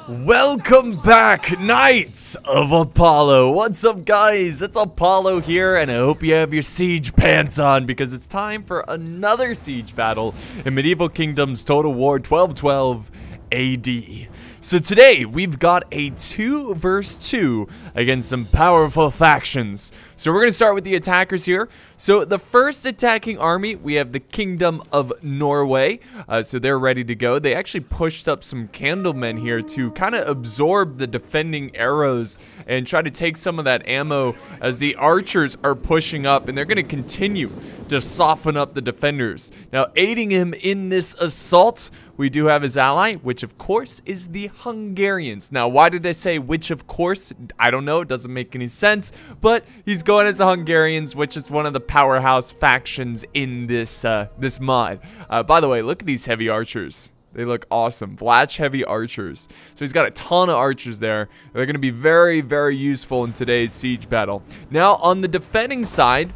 Welcome back, Knights of Apollo. What's up, guys? It's Apollo here, and I hope you have your siege pants on because it's time for another siege battle in Medieval Kingdoms Total War 1212 AD. So today, we've got a 2 versus 2 against some powerful factions. So we're going to start with the attackers here. So the first attacking army, we have the Kingdom of Norway. So they're ready to go. They actually pushed up some candlemen here to kind of absorb the defending arrows and try to take some of that ammo as the archers are pushing up, and they're going to continue to soften up the defenders. Now, aiding him in this assault, we do have his ally, which of course is the Hungarians. Now, why did I say which of course? I don't know, it doesn't make any sense, but he's going as the Hungarians, which is one of the powerhouse factions in this this mod. By the way, look at these heavy archers. They look awesome. Vlach heavy archers. So he's got a ton of archers there. They're going to be very, very useful in today's siege battle. Now, on the defending side,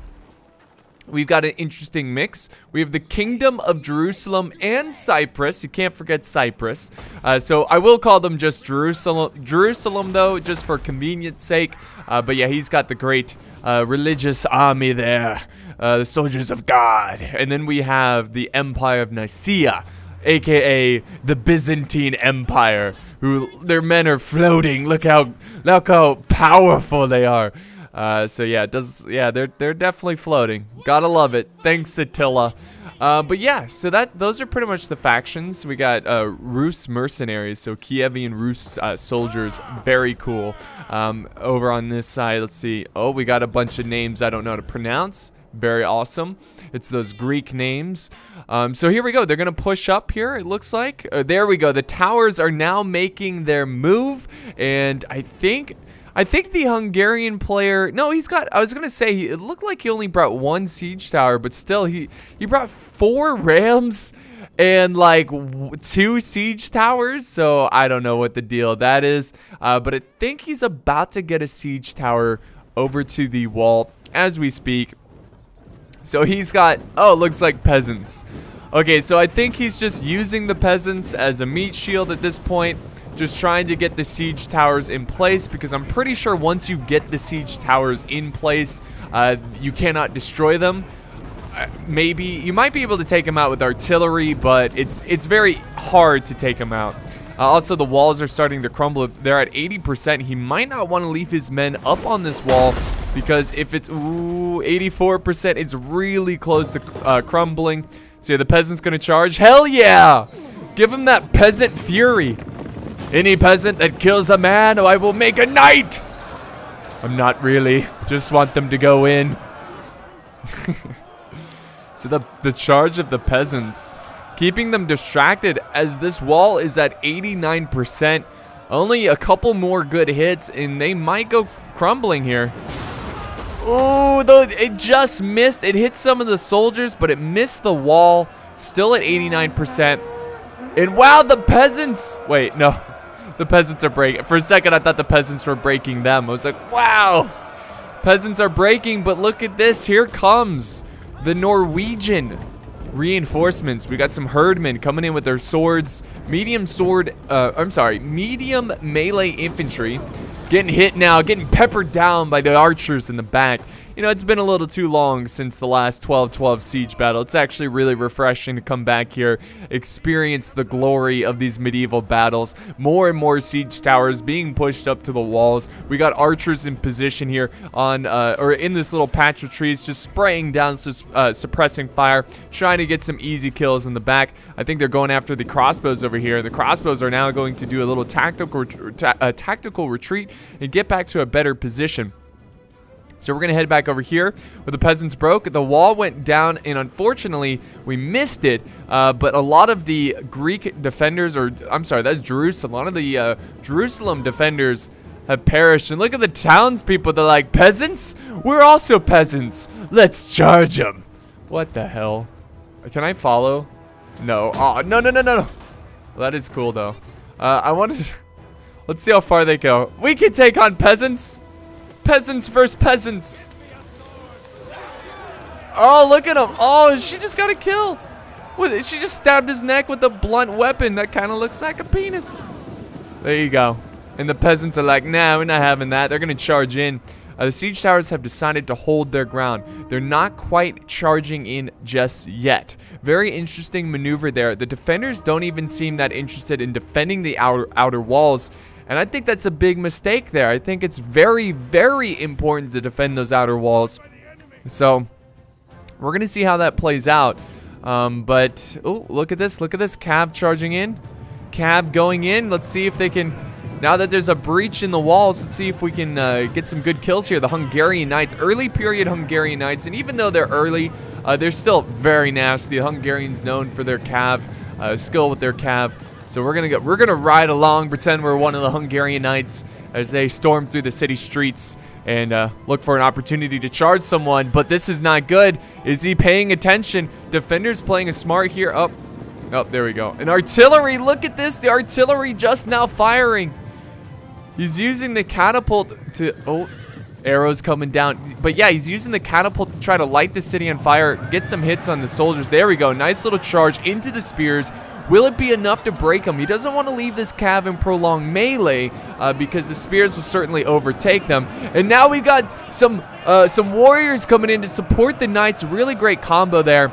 we've got an interesting mix. We have the Kingdom of Jerusalem and Cyprus. You can't forget Cyprus. So I will call them just Jerusalem though, just for convenience sake. But yeah, he's got the great religious army there. The soldiers of God. And then we have the Empire of Nicaea, aka the Byzantine Empire, who their men are floating. Look how powerful they are. So yeah, they're definitely floating. Gotta love it. Thanks, Attila. But yeah, so those are pretty much the factions. We got Rus mercenaries, so Kievian Rus soldiers, very cool. Over on this side, let's see. Oh, we got a bunch of names I don't know how to pronounce. Very awesome. It's those Greek names. So here we go. They're gonna push up here, it looks like. There we go. The towers are now making their move, and I think the Hungarian player, no, he's got, I was going to say, it looked like he only brought 1 siege tower, but still, he brought 4 rams and like 2 siege towers, so I don't know what the deal that is, but I think he's about to get a siege tower over to the wall as we speak. So he's got, oh, it looks like peasants. Okay, so I think he's just using the peasants as a meat shield at this point. Just trying to get the siege towers in place, because I'm pretty sure once you get the siege towers in place, you cannot destroy them. Maybe you might be able to take them out with artillery, but it's very hard to take them out. Also, the walls are starting to crumble. If they're at 80%, he might not want to leave his men up on this wall, because if it's 84%, it's really close to crumbling. So yeah, the peasant's gonna charge. Hell yeah! Give him that peasant fury. Any peasant that kills a man, I will make a knight! I'm not really. Just want them to go in. So the charge of the peasants, keeping them distracted as this wall is at 89%. Only a couple more good hits and they might go crumbling here. Oh, though it just missed. It hit some of the soldiers, but it missed the wall. Still at 89%. And wow, the peasants. Wait, no. The peasants are breaking. For a second, I thought the peasants were breaking them. I was like, wow. Peasants are breaking, but look at this. Here comes the Norwegian reinforcements. We got some herdmen coming in with their swords. Medium melee infantry. Getting hit now, getting peppered down by the archers in the back. You know, it's been a little too long since the last 12-12 siege battle. It's actually really refreshing to come back here, experience the glory of these medieval battles. More and more siege towers being pushed up to the walls. We got archers in position here on, or in this little patch of trees, just spraying down, suppressing fire, trying to get some easy kills in the back. I think they're going after the crossbows over here. The crossbows are now going to do a little tactical retreat and get back to a better position. So we're going to head back over here where the peasants broke. The wall went down, and unfortunately, we missed it. But a lot of the Greek defenders, or I'm sorry, that's Jerusalem. A lot of the Jerusalem defenders have perished. And look at the townspeople. They're like, peasants? We're also peasants. Let's charge them. What the hell? Can I follow? No. Oh, no. Well, that is cool, though. I wanted to... Let's see how far they go. We can take on peasants. Peasants versus peasants. Oh, look at him. Oh, she just got a kill. She just stabbed his neck with a blunt weapon that kind of looks like a penis. There you go. And the peasants are like, nah, we're not having that. They're going to charge in. The siege towers have decided to hold their ground. They're not quite charging in just yet. Very interesting maneuver there. The defenders don't even seem that interested in defending the outer walls. And I think that's a big mistake there. I think it's very, very important to defend those outer walls. So we're going to see how that plays out. But, oh, look at this. Look at this. Cav charging in. Cav going in. Let's see if they can... Now that there's a breach in the walls, let's see if we can get some good kills here. The Hungarian Knights, early period Hungarian Knights, and even though they're early, they're still very nasty. The Hungarians known for their cav, skill with their cav. So we're gonna ride along, pretend we're one of the Hungarian Knights as they storm through the city streets and look for an opportunity to charge someone. But this is not good. Is he paying attention? Defenders playing a smart here. Oh, there we go. And artillery, look at this. The artillery just now firing. He's using the catapult to... Oh, arrows coming down. But yeah, he's using the catapult to try to light the city on fire, get some hits on the soldiers. There we go. Nice little charge into the spears. Will it be enough to break him? He doesn't want to leave this cav in prolonged melee because the spears will certainly overtake them. And now we got some warriors coming in to support the knights. Really great combo there.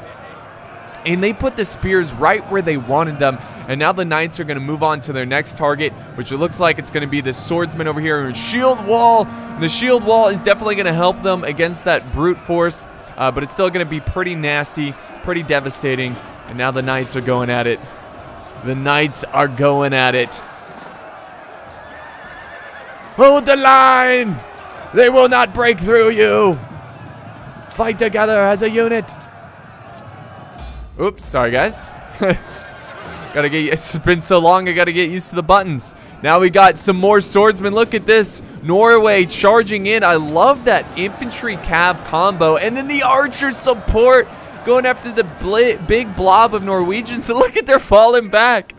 And they put the spears right where they wanted them. And now the knights are going to move on to their next target, which it looks like it's going to be the swordsman over here in shield wall. And the shield wall is definitely going to help them against that brute force, but it's still going to be pretty nasty, pretty devastating. And now the knights are going at it. The knights are going at it. Hold the line! They will not break through you! Fight together as a unit! Oops, sorry guys. It's been so long, I gotta get used to the buttons. Now we got some more swordsmen. Look at this. Norway charging in. I love that infantry cav combo. And then the archer support going after the big blob of Norwegians. Look at, they're falling back.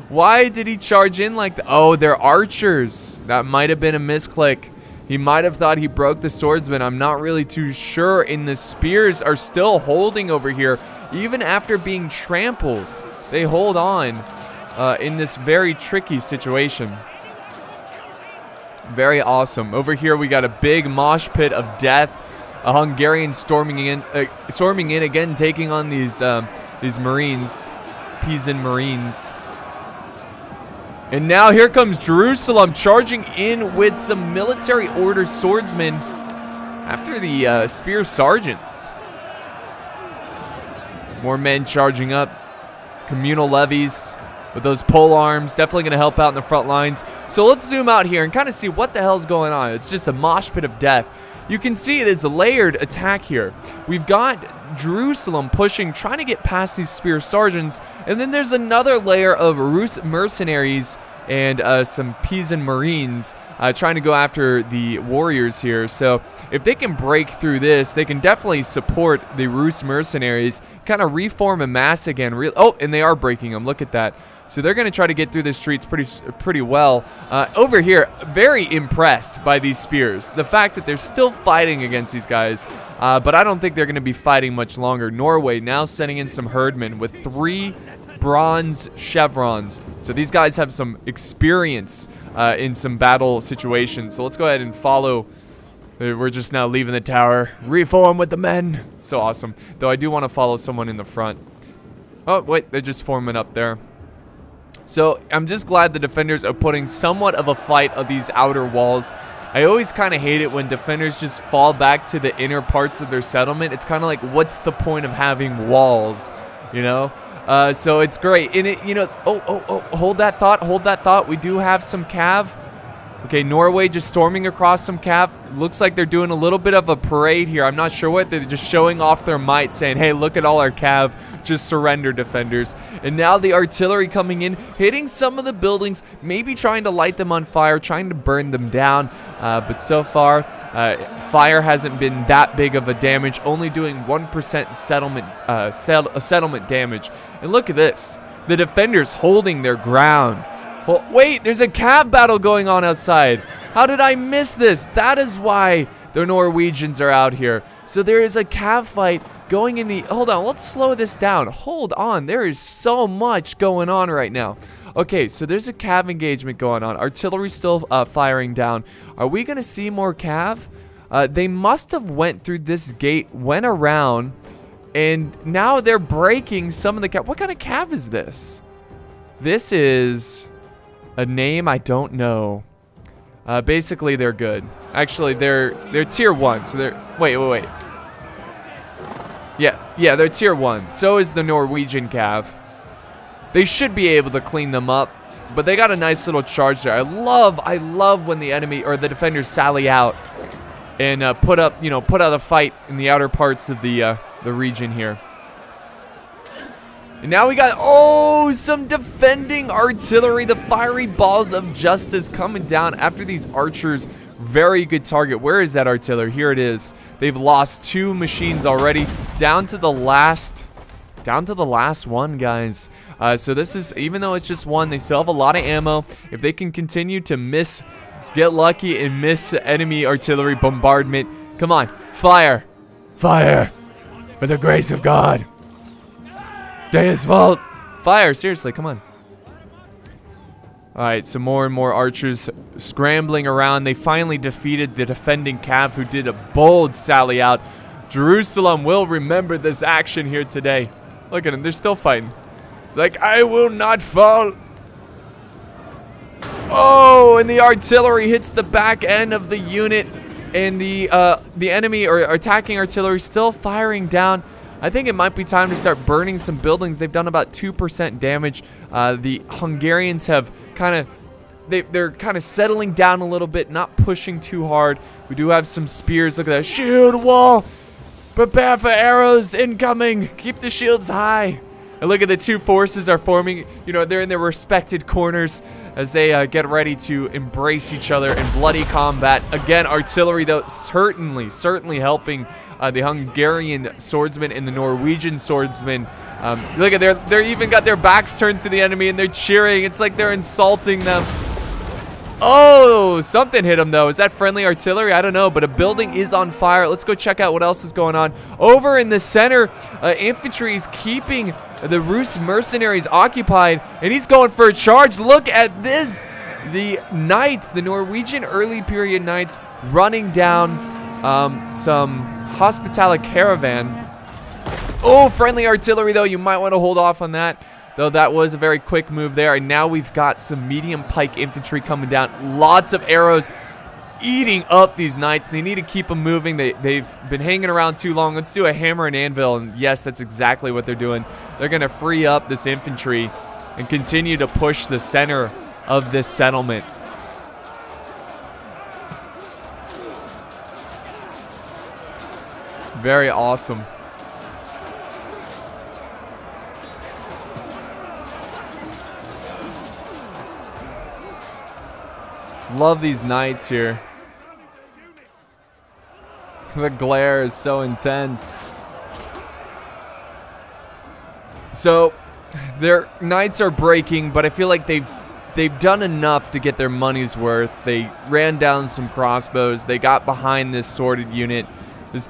Why did he charge in like that? Oh, they're archers. That might have been a misclick. He might have thought he broke the swordsman. I'm not really too sure. And the spears are still holding over here. Even after being trampled, they hold on in this very tricky situation. Very awesome. Over here, we got a big mosh pit of death. A Hungarian storming in again, taking on these Marines, Pisan Marines. And now here comes Jerusalem charging in with some military order swordsmen after the spear sergeants. More men charging up. Communal levies with those pole arms. Definitely going to help out in the front lines. So let's zoom out here and kind of see what the hell's going on. It's just a mosh pit of death. You can see there's a layered attack here. We've got Jerusalem pushing, trying to get past these spear sergeants. And then there's another layer of Rus mercenaries and some Pisan Marines trying to go after the warriors here. So if they can break through this, they can definitely support the Rus mercenaries, kind of reform a mass again. Oh, and they are breaking them. Look at that. So they're going to try to get through the streets pretty well. Over here, very impressed by these spears. The fact that they're still fighting against these guys, but I don't think they're going to be fighting much longer. Norway now sending in some herdmen with 3 bronze chevrons. So these guys have some experience in some battle situations. So let's go ahead and follow. We're just now leaving the tower. Reform with the men. So awesome. Though I do want to follow someone in the front. Oh, wait. They're just forming up there. So I'm just glad the defenders are putting somewhat of a fight of these outer walls. I always kind of hate it when defenders just fall back to the inner parts of their settlement. It's kind of like, what's the point of having walls, you know? So it's great. And it, you know, oh, hold that thought. We do have some cav. Okay, Norway just storming across some cav. Looks like they're doing a little bit of a parade here. I'm not sure what. They're just showing off their might, saying, hey, look at all our cav. Just surrender, defenders. And now the artillery coming in, hitting some of the buildings, maybe trying to light them on fire, trying to burn them down. But so far, fire hasn't been that big of a damage, only doing 1% settlement damage. And look at this. The defenders holding their ground. Well, wait, there's a cav battle going on outside. How did I miss this? That is why the Norwegians are out here. So there is a cav fight going in the... Hold on, let's slow this down. Hold on, there is so much going on right now. Okay, so there's a cav engagement going on. Artillery's still firing down. Are we going to see more cav? They must have went through this gate, went around, and now they're breaking some of the cav. What kind of cav is this? This is a name I don't know. Basically, they're good. Actually, they're tier 1, so they're... Wait. Yeah, they're tier 1. So is the Norwegian cav. They should be able to clean them up, but they got a nice little charge there. I love when the enemy or the defenders sally out and put out a fight in the outer parts of the region here. And now we got some defending artillery. The fiery balls of justice coming down after these archers. Very good target. Where is that artillery? Here it is. They've lost 2 machines already, down to the last one, guys. So this is, even though it's just 1, they still have a lot of ammo. If they can continue to get lucky and miss enemy artillery bombardment, come on, fire, for the grace of God. Deus Vult, fire, seriously, come on. All right, so more and more archers scrambling around. They finally defeated the defending cav, who did a bold sally out. Jerusalem will remember this action here today. Look at them, they're still fighting. It's like, I will not fall. Oh, and the artillery hits the back end of the unit, and the enemy or attacking artillery still firing down. I think it might be time to start burning some buildings. They've done about 2% damage. The Hungarians have they're kind of settling down a little bit, not pushing too hard. We do have some spears. Look at that shield wall. Prepare for arrows incoming. Keep the shields high. And look at the 2 forces are forming. You know, they're in their respected corners as they get ready to embrace each other in bloody combat. Again, artillery though certainly helping the Hungarian swordsmen and the Norwegian swordsmen. Look at they're even got their backs turned to the enemy and they're cheering. It's like they're insulting them. Oh, something hit them though. Is that friendly artillery? I don't know, but a building is on fire. Let's go check out what else is going on. Over in the center, infantry is keeping the Rus mercenaries occupied, and he's going for a charge. Look at this. The knights, the Norwegian early period knights, running down some hospitality caravan. Oh, friendly artillery though. You might want to hold off on that. Though that was a very quick move there. And now we've got some medium pike infantry coming down. Lots of arrows eating up these knights. They need to keep them moving. They've been hanging around too long. Let's do a hammer and anvil. And yes, that's exactly what they're doing. They're going to free up this infantry and continue to push the center of this settlement. Very awesome. Love these knights here. The glare is so intense. So their knights are breaking, but I feel like they've done enough to get their money's worth. They ran down some crossbows. They got behind this sworded unit.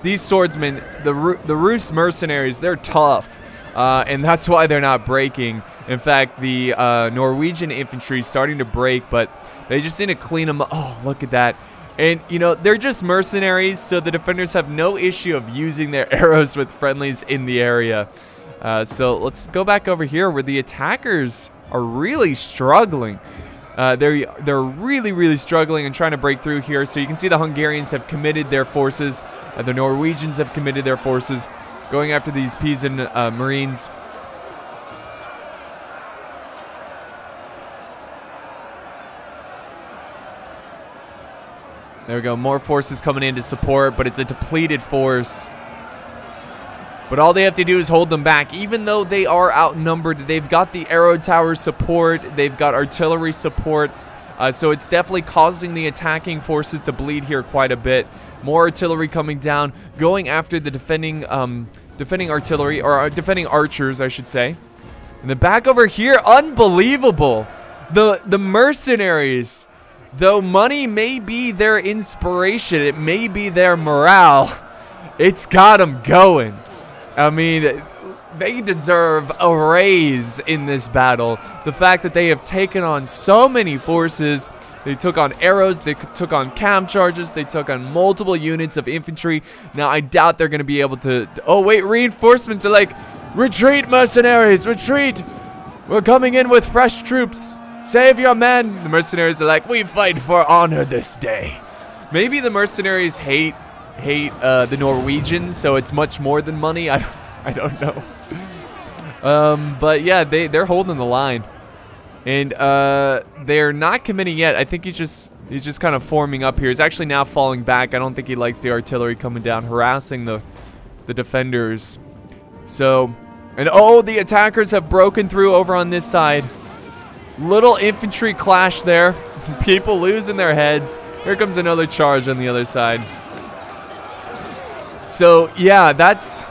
These swordsmen, the Rus mercenaries, they're tough, and that's why they're not breaking. In fact, the Norwegian infantry is starting to break, but they just need to clean them up. Oh, look at that. And, you know, they're just mercenaries, so the defenders have no issue of using their arrows with friendlies in the area. So let's go back over here where the attackers are really struggling. They're really struggling and trying to break through here. So you can see the Hungarians have committed their forces. The Norwegians have committed their forces going after these Pisan Marines. There we go, more forces coming in to support, but it's a depleted force. But all they have to do is hold them back. Even though they are outnumbered, they've got the arrow tower support, they've got artillery support, so it's definitely causing the attacking forces to bleed here quite a bit. More artillery coming down, going after the defending artillery, or defending archers, I should say. In the back over here, unbelievable. The mercenaries. Though money may be their inspiration, it may be their morale, it's got them going. I mean, they deserve a raise in this battle. The fact that they have taken on so many forces. They took on arrows, they took on cam charges, they took on multiple units of infantry. Now, I doubt they're going to be able to... Oh, wait, reinforcements are like, retreat, mercenaries, retreat. We're coming in with fresh troops. Save your men. The mercenaries are like, we fight for honor this day. Maybe the mercenaries hate the Norwegians, so it's much more than money. I don't know. But yeah, they're holding the line. And they're not committing yet. I think he's just kind of forming up here. He's actually now falling back. I don't think he likes the artillery coming down, harassing the defenders. So, and oh, the attackers have broken through over on this side. Little infantry clash there. People losing their heads. Here comes another charge on the other side. So, yeah, that's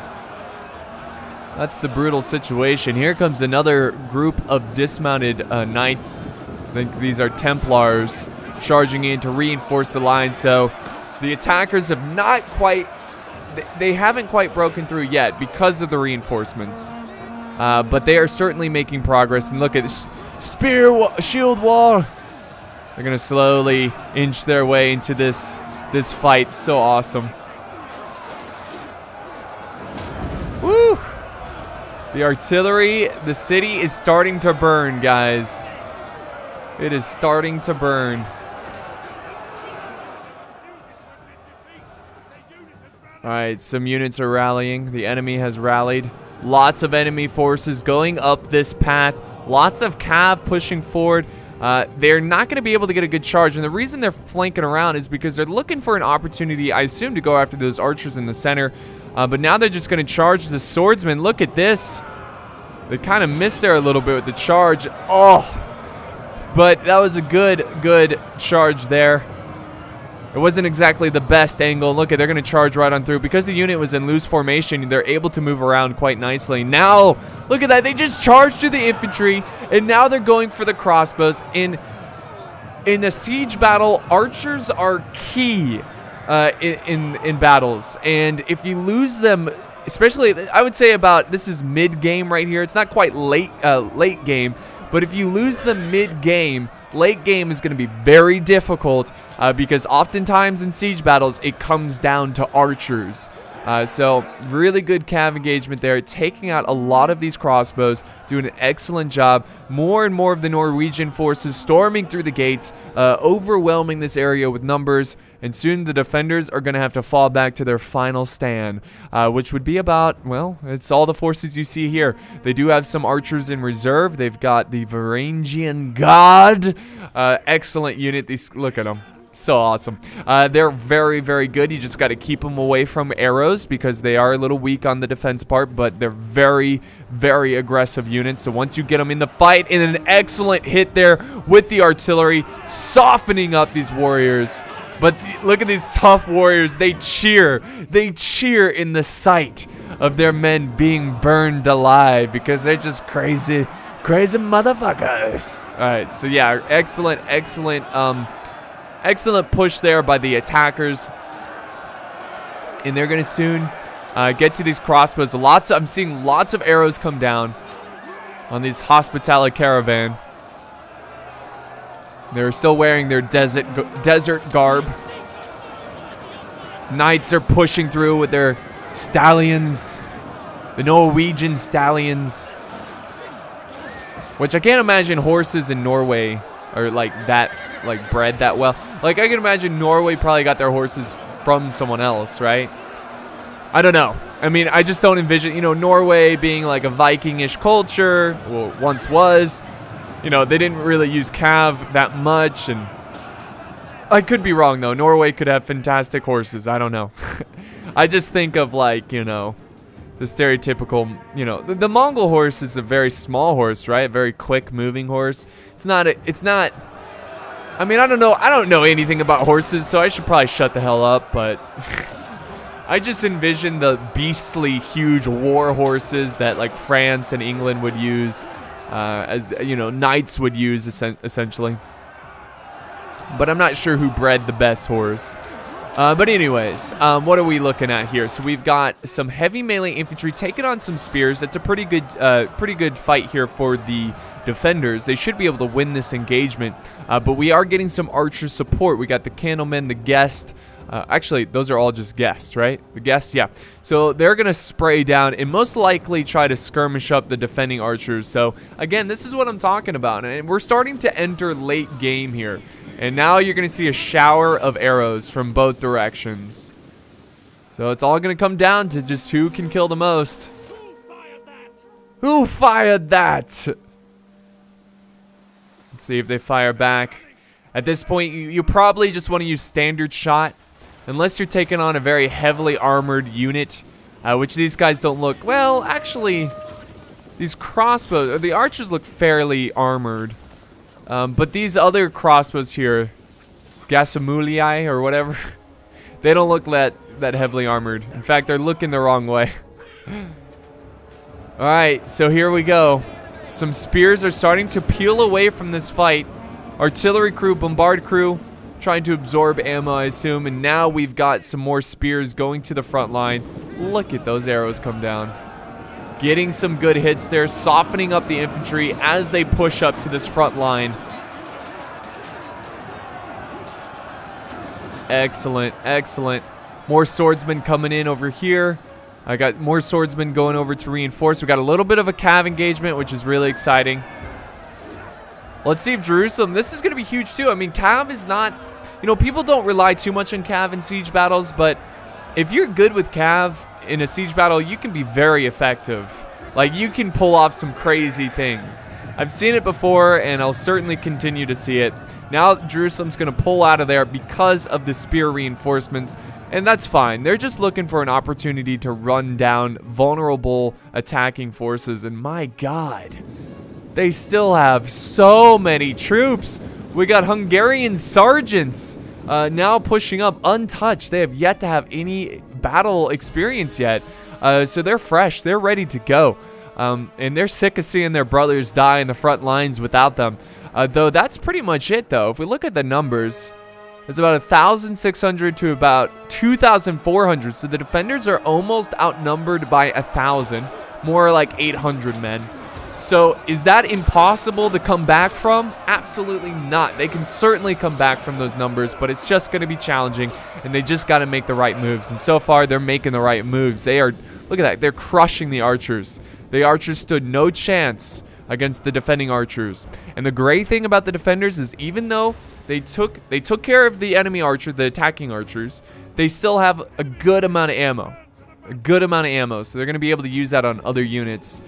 the brutal situation. Here comes another group of dismounted knights. I think these are Templars charging in to reinforce the line. So the attackers have not quite, they haven't quite broken through yet because of the reinforcements. But they are certainly making progress. And look at this shield wall. They're going to slowly inch their way into this fight. So awesome. Woo! The artillery, the city is starting to burn, guys. It is starting to burn. Alright, some units are rallying. The enemy has rallied. Lots of enemy forces going up this path. Lots of cav pushing forward. They're not going to be able to get a good charge. And the reason they're flanking around is because they're looking for an opportunity, I assume, to go after those archers in the center. But now they're just going to charge the swordsmen. Look at this. They kind of missed there a little bit with the charge. Oh, but that was a good charge there. It wasn't exactly the best angle. Look, they're going to charge right on through. Because the unit was in loose formation, they're able to move around quite nicely. Now, look at that. They just charged through the infantry, and now they're going for the crossbows. In a siege battle, archers are key. In battles, and if you lose them, especially, I would say this is mid-game right here. It's not quite late game, but if you lose them mid-game, late game is going to be very difficult because oftentimes in siege battles, it comes down to archers. So really good cav engagement there, taking out a lot of these crossbows, doing an excellent job. More and more of the Norwegian forces storming through the gates, overwhelming this area with numbers, and soon the defenders are going to have to fall back to their final stand, which would be about, well, it's all the forces you see here. They do have some archers in reserve. They've got the Varangian God, excellent unit. Look at them. So awesome. They're very, very good. You just got to keep them away from arrows because they are a little weak on the defense part, but they're very, very aggressive units. So once you get them in the fight, and an excellent hit there with the artillery, softening up these warriors. But look at these tough warriors. They cheer. They cheer in the sight of their men being burned alive because they're just crazy, crazy motherfuckers. All right. So yeah, excellent, excellent, excellent push there by the attackers. And they're going to soon get to these crossbows. I'm seeing lots of arrows come down on this hospitality caravan. They're still wearing their desert garb. Knights are pushing through with their stallions. The Norwegian stallions. Which I can't imagine horses in Norway are like that, like bred that well. Like I can imagine Norway probably got their horses from someone else, right? I don't know. I mean, I just don't envision, Norway being like a Viking-ish culture. Well, once was. They didn't really use cav that much, and I could be wrong though. Norway could have fantastic horses. I don't know. I just think of like, the stereotypical, the Mongol horse is a very small horse, right? A very quick moving horse. It's not, I mean, I don't know anything about horses, so I should probably shut the hell up, but I just envision the beastly huge war horses that like France and England would use. As knights would use essentially. But I'm not sure who bred the best horse. But anyways, what are we looking at here? So we've got some heavy melee infantry taking on some spears. It's a pretty good fight here for the defenders. They should be able to win this engagement. But we are getting some archer support. We got the candlemen, the guest. Actually, those are all just guests, right? The guests, yeah. So they're going to spray down and most likely try to skirmish up the defending archers. So again, this is what I'm talking about. And we're starting to enter late game here. And now you're going to see a shower of arrows from both directions. So it's all going to come down to just who can kill the most. Who fired that? Let's see if they fire back. At this point, you probably just want to use standard shot. Unless you're taking on a very heavily armored unit. Which these guys don't look... Well, actually, these crossbows... Or the archers look fairly armored. But these other crossbows here, Gasamulii or whatever, they don't look that heavily armored. In fact, they're looking the wrong way. Alright, so here we go. Some spears are starting to peel away from this fight. Artillery crew, bombard crew, trying to absorb ammo, I assume. And now we've got some more spears going to the front line. Look at those arrows come down. Getting some good hits there, softening up the infantry as they push up to this front line. Excellent, excellent. More swordsmen coming in over here. I got more swordsmen going over to reinforce. We got a little bit of a cav engagement, which is really exciting. Let's see if Jerusalem, this is going to be huge too. I mean, cav is not, you know, people don't rely too much on cav in siege battles, but if you're good with cav in a siege battle, you can be very effective. Like, you can pull off some crazy things. I've seen it before, and I'll certainly continue to see it. Now, Jerusalem's going to pull out of there because of the spear reinforcements, and that's fine. They're just looking for an opportunity to run down vulnerable attacking forces, and my God, they still have so many troops. We got Hungarian sergeants now pushing up untouched. They have yet to have any battle experience yet. So they're fresh. They're ready to go. And they're sick of seeing their brothers die in the front lines without them. Though that's pretty much it, though. If we look at the numbers, it's about 1,600 to about 2,400. So the defenders are almost outnumbered by 1,000. More like 800 men. So is that impossible to come back from? Absolutely not. They can certainly come back from those numbers, but it's just going to be challenging, and they just got to make the right moves. And so far, they're making the right moves. They are, look at that, they're crushing the archers. The archers stood no chance against the defending archers. And the great thing about the defenders is even though they took care of the enemy archer, the attacking archers, they still have a good amount of ammo. A good amount of ammo, so they're going to be able to use that on other units.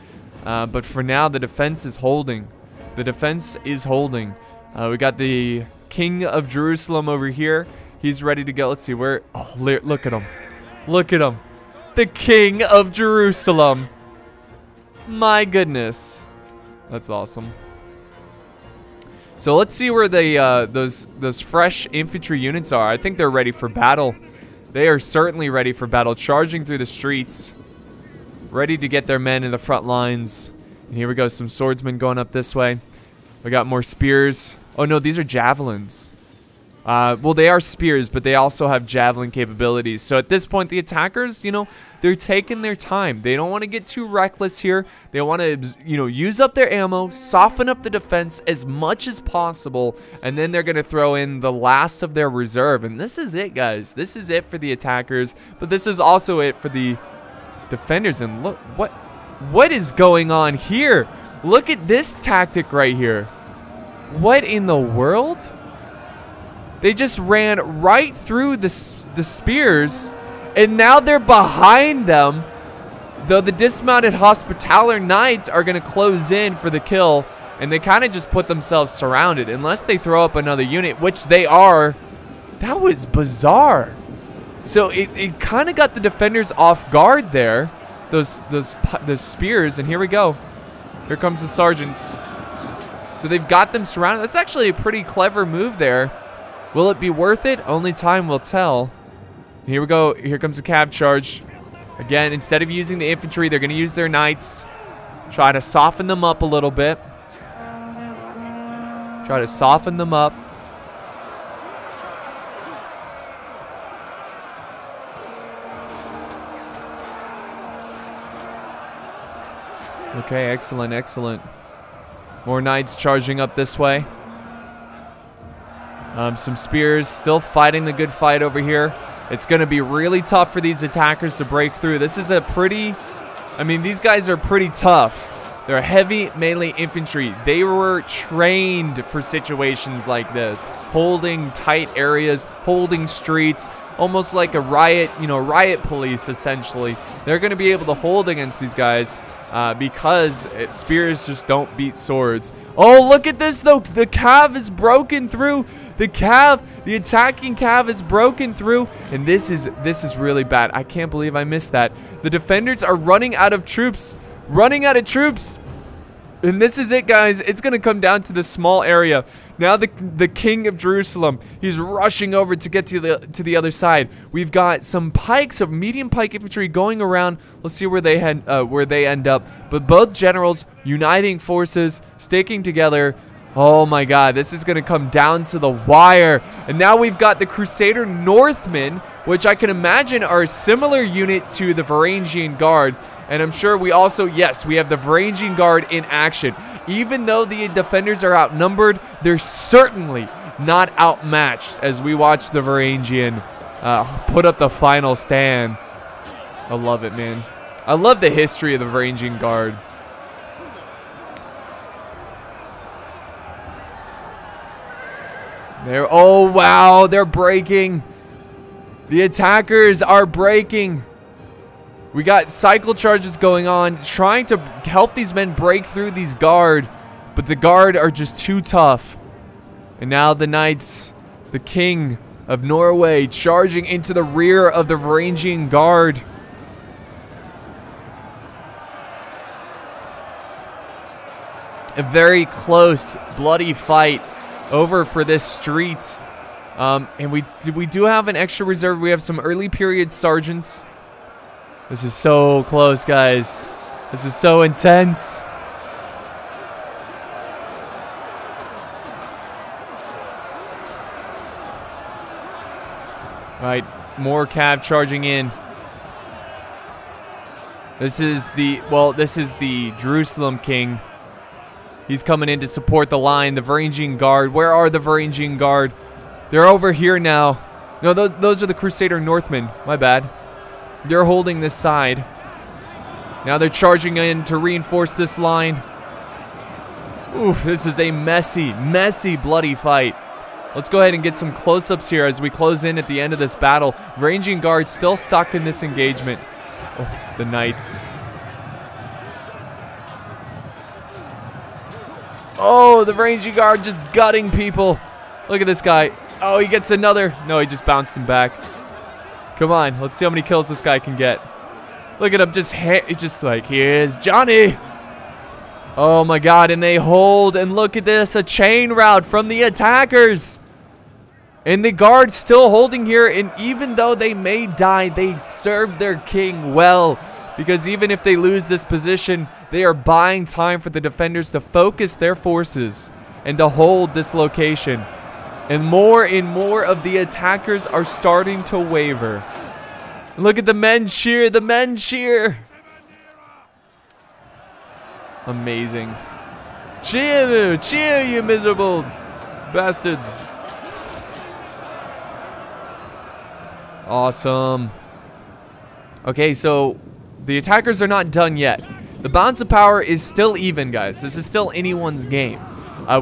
But for now, the defense is holding. The defense is holding. We got the King of Jerusalem over here. He's ready to go. Let's see where. Oh, look at him. Look at him. The King of Jerusalem. My goodness. That's awesome. So let's see where the those fresh infantry units are. I think they're ready for battle. They are certainly ready for battle. Charging through the streets. Ready to get their men in the front lines. And here we go, some swordsmen going up this way. We got more spears. Oh no, these are javelins. Well, they are spears, but they also have javelin capabilities. So at this point, the attackers, you know, they're taking their time. They don't want to get too reckless here. They want to, you know, use up their ammo, soften up the defense as much as possible, and then they're going to throw in the last of their reserve. And this is it, guys. This is it for the attackers, but this is also it for the defenders. And look, what is going on here? Look at this tactic right here. What in the world? They just ran right through the spears, and now they're behind them. Though the dismounted Hospitaller Knights are going to close in for the kill, and they kind of just put themselves surrounded. Unless they throw up another unit, which they are. That was bizarre. So it kind of got the defenders off guard there. Those spears, and here we go. Here comes the sergeants. So they've got them surrounded. That's actually a pretty clever move there. Will it be worth it? Only time will tell. Here we go. Here comes the cab charge. Again, instead of using the infantry, they're going to use their knights. Try to soften them up a little bit. Try to soften them up. Okay, excellent, excellent. More knights charging up this way. Some spears still fighting the good fight over here. It's going to be really tough for these attackers to break through. This is a pretty... I mean, these guys are pretty tough. They're heavy melee infantry. They were trained for situations like this. Holding tight areas, holding streets, almost like a riot, you know, riot police, essentially. They're going to be able to hold against these guys because spears just don't beat swords. Oh, look at this, though. The cav is broken through. The attacking cav is broken through. And this is really bad. I can't believe I missed that. The defenders are running out of troops. Running out of troops. And this is it, guys. It's going to come down to this small area. Now the king of Jerusalem, he's rushing over to get to the other side. We've got some pikes of medium pike infantry going around. Let's see where they end up. But both generals uniting forces, sticking together. Oh my god, this is going to come down to the wire. And now we've got the Crusader Northmen, which I can imagine are a similar unit to the Varangian Guard. And I'm sure we also, yes, we have the Varangian Guard in action. Even though the defenders are outnumbered, they're certainly not outmatched as we watch the Varangian put up the final stand. I love it, man. I love the history of the Varangian Guard. Oh, wow, they're breaking. The attackers are breaking. We got cycle charges going on, trying to help these men break through these guard, but the guard are just too tough. And now the knights, the king of Norway, charging into the rear of the Varangian Guard. A very close, bloody fight over for this street. And we do have an extra reserve. We have some early period sergeants. This is so close, guys. This is so intense. All right, more cav charging in. This is the Jerusalem king. He's coming in to support the line. The Varangian Guard. Where are the Varangian Guard? They're over here now. No, those are the Crusader Northmen. My bad. They're holding this side. Now they're charging in to reinforce this line. Oof, this is a messy, messy, bloody fight. Let's go ahead and get some close-ups here as we close in at the end of this battle. Varangian Guard still stuck in this engagement. Oh, the knights. Oh, the Varangian Guard just gutting people. Look at this guy. Oh, he gets another. No, he just bounced him back. Come on, let's see how many kills this guy can get. Look at him, just like, here's Johnny. Oh my god, and they hold, and look at this, a chain route from the attackers. And the guard still holding here, and even though they may die, they serve their king well. Because even if they lose this position, they are buying time for the defenders to focus their forces and to hold this location. And more of the attackers are starting to waver. Look at the men cheer, the men cheer. Amazing. Cheer, you miserable bastards. Awesome. Okay, so the attackers are not done yet. The balance of power is still even, guys. This is still anyone's game.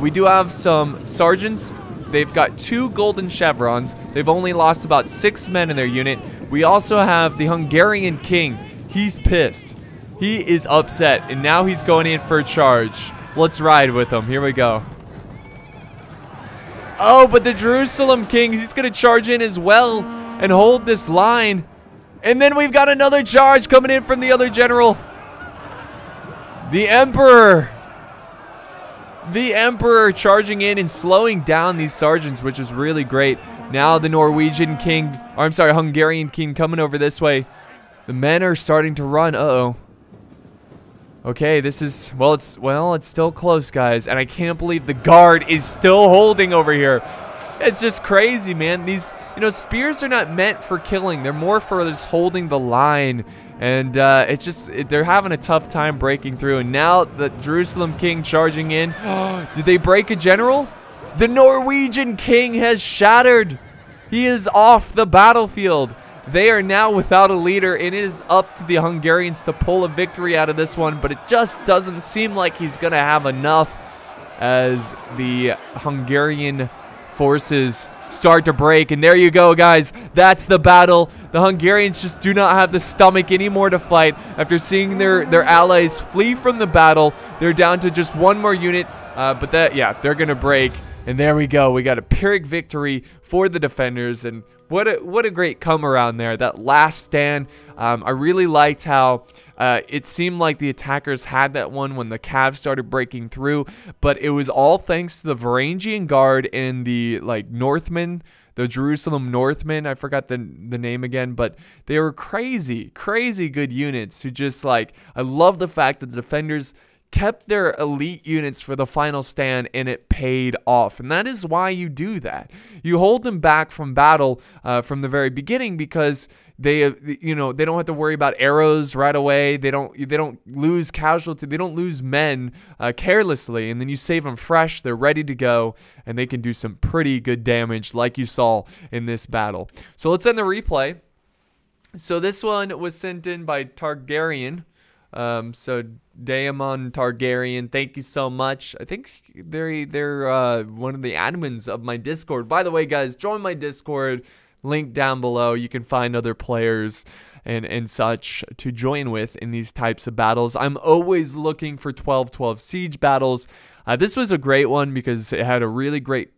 We do have some sergeants. They've got 2 golden chevrons. They've only lost about 6 men in their unit. We also have the Hungarian king. He's pissed. He is upset, and now he's going in for a charge. Let's ride with him. Here we go. Oh, but the Jerusalem king, he's going to charge in as well and hold this line. And then we've got another charge coming in from the other general. The Emperor. The Emperor charging in and slowing down these sergeants, which is really great. Now the Norwegian king, or I'm sorry, Hungarian king coming over this way. The men are starting to run. Uh-oh. Okay, this is, it's still close, guys. And I can't believe the guard is still holding over here. It's just crazy, man. These, spears are not meant for killing. They're more for just holding the line. And it's just, they're having a tough time breaking through. And now the Jerusalem king charging in. Did they break a general? The Norwegian king has shattered. He is off the battlefield. They are now without a leader. It is up to the Hungarians to pull a victory out of this one. But it just doesn't seem like he's going to have enough as the Hungarian forces start to break. And there you go, guys. That's the battle. The Hungarians just do not have the stomach anymore to fight. After seeing their allies flee from the battle, they're down to just one more unit. But they're going to break. And there we go. We got a Pyrrhic victory for the defenders. And what a great come around there. That last stand. I really liked how it seemed like the attackers had that one when the Cavs started breaking through. But it was all thanks to the Varangian Guard and the Northmen. The Jerusalem Northmen, I forgot the name again, but they were crazy good units who just I love the fact that the defenders kept their elite units for the final stand, and it paid off. And that is why you do that. You hold them back from battle from the very beginning because they don't have to worry about arrows right away. They don't lose casualty. They don't lose men carelessly, and then you save them fresh. They're ready to go, and they can do some pretty good damage like you saw in this battle. So let's end the replay. So this one was sent in by Targaryen. So Daemon Targaryen, thank you so much. I think they're one of the admins of my Discord. By the way, guys, join my Discord. Link down below. You can find other players and such to join with in these types of battles. I'm always looking for 12-12 siege battles. This was a great one because it had a really great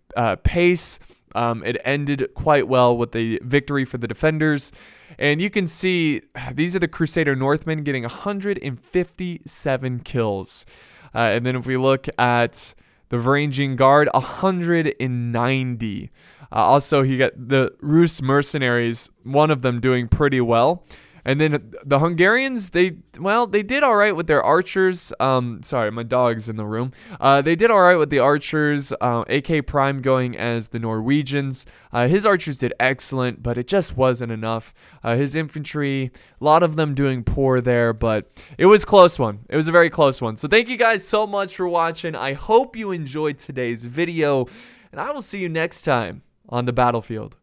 pace. It ended quite well with the victory for the defenders. And you can see these are the Crusader Northmen getting 157 kills. And then if we look at the Varangian Guard, 190. Also, you got the Rus mercenaries, one of them doing pretty well. And then the Hungarians, they did all right with their archers. Sorry, my dog's in the room. They did all right with the archers. AK Prime going as the Norwegians. His archers did excellent, but it just wasn't enough. His infantry, a lot of them doing poor there, but it was a close one. It was a very close one. So thank you guys so much for watching. I hope you enjoyed today's video, and I will see you next time on the battlefield.